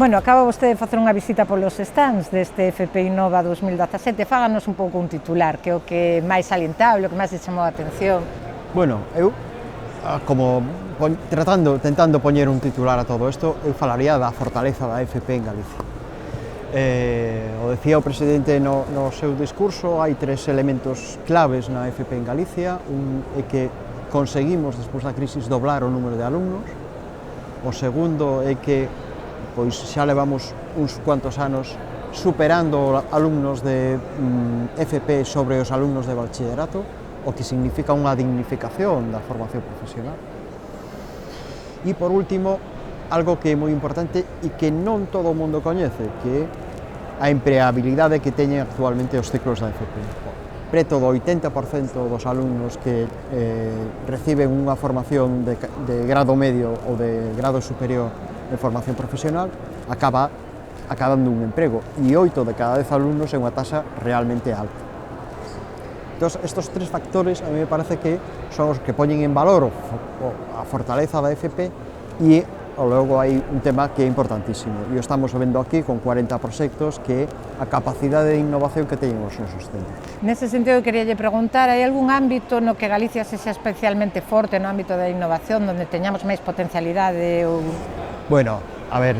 Bueno, acaba vostede de facer unha visita polos stands deste FP Innova 2017. Fáganos un pouco un titular, que é o que máis salientable, o que máis se chamou a atención. Bueno, eu, como tentando poñer un titular a todo isto, eu falaría da fortaleza da FP en Galicia. O decía o presidente no seu discurso, hai tres elementos claves na FP en Galicia. Un é que conseguimos, despois da crisis, doblar o número de alumnos. O segundo é que pois xa levamos uns cuantos anos superando alumnos de FP sobre os alumnos de bachillerato, o que significa unha dignificación da formación profesional. E por último, algo que é moi importante e que non todo o mundo coñece, que é a empregabilidade que teñen actualmente os ciclos da FP. Preto do 80% dos alumnos que reciben unha formación de grado medio ou de grado superior de formación profesional acabando un emprego, e 8 de cada 10 alumnos é unha tasa realmente alta. Entón, estes tres factores a mí me parece que son os que poñen en valor a fortaleza da FP, e logo hai un tema que é importantísimo, e o estamos vendo aquí con 40 proxectos, que é a capacidade de innovación que teñen os nosos centros. Nese sentido, queríalle preguntar, hai algún ámbito no que Galicia sexa especialmente forte no ámbito da innovación, onde teñamos máis potencialidade? Bueno, a ver,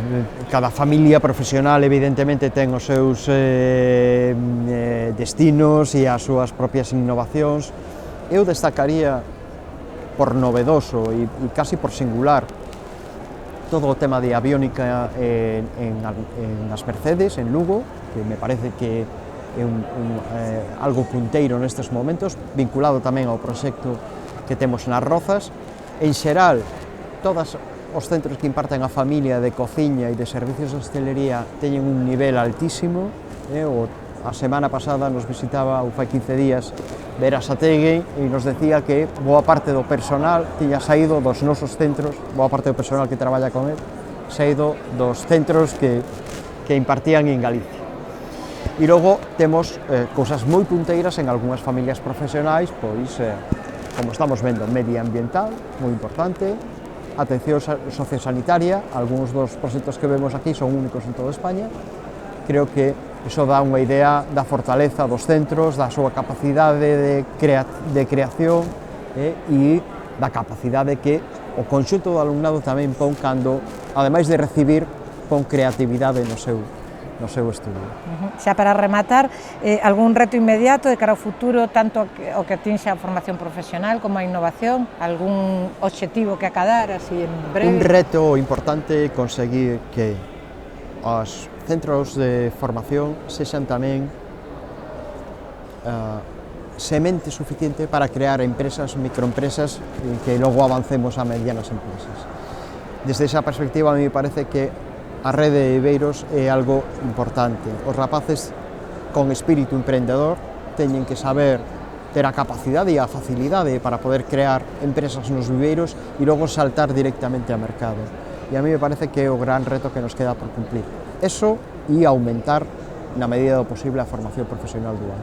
cada familia profesional evidentemente ten os seus destinos e as súas propias innovacións. Eu destacaría por novedoso e casi por singular todo o tema de aviónica en as Mercedes, en Lugo, que me parece que é algo punteiro nestes momentos, vinculado tamén ao proxecto que temos nas Rozas. En xeral, todos os centros que imparten a familia de cociña e de servicios de hostelería teñen un nivel altísimo. A semana pasada nos visitaba, ou fai 15 días, Vera Sategui, e nos decía que boa parte do personal tiña saído dos nosos centros, boa parte do personal que traballa con él, saído dos centros que impartían en Galicia. E logo temos cousas moi punteiras en algunhas familias profesionais, pois, como estamos vendo, medioambiental, moi importante, atención sociosanitaria. Algúns dos proxectos que vemos aquí son únicos en toda España. Creo que iso dá unha idea da fortaleza dos centros, da súa capacidade de creación e da capacidade que o conxunto do alumnado tamén pon cando, ademais de recibir, pon creatividade no seu estudio. Xa para rematar, algún reto inmediato de cara ao futuro, tanto o que atinxe a formación profesional como a innovación? Algún obxectivo que acadar, así en breve? Un reto importante é conseguir que os centros de formación sexan tamén semente suficiente para crear empresas, microempresas, que logo avancemos a medianas empresas. Desde esa perspectiva, a mí me parece que a rede de viveiros é algo importante. Os rapaces con espírito emprendedor teñen que saber ter a capacidade e a facilidade para poder crear empresas nos viveiros e logo saltar directamente ao mercado. E a mí me parece que é o gran reto que nos queda por cumplir. Eso e aumentar, na medida do posible, a formación profesional dual.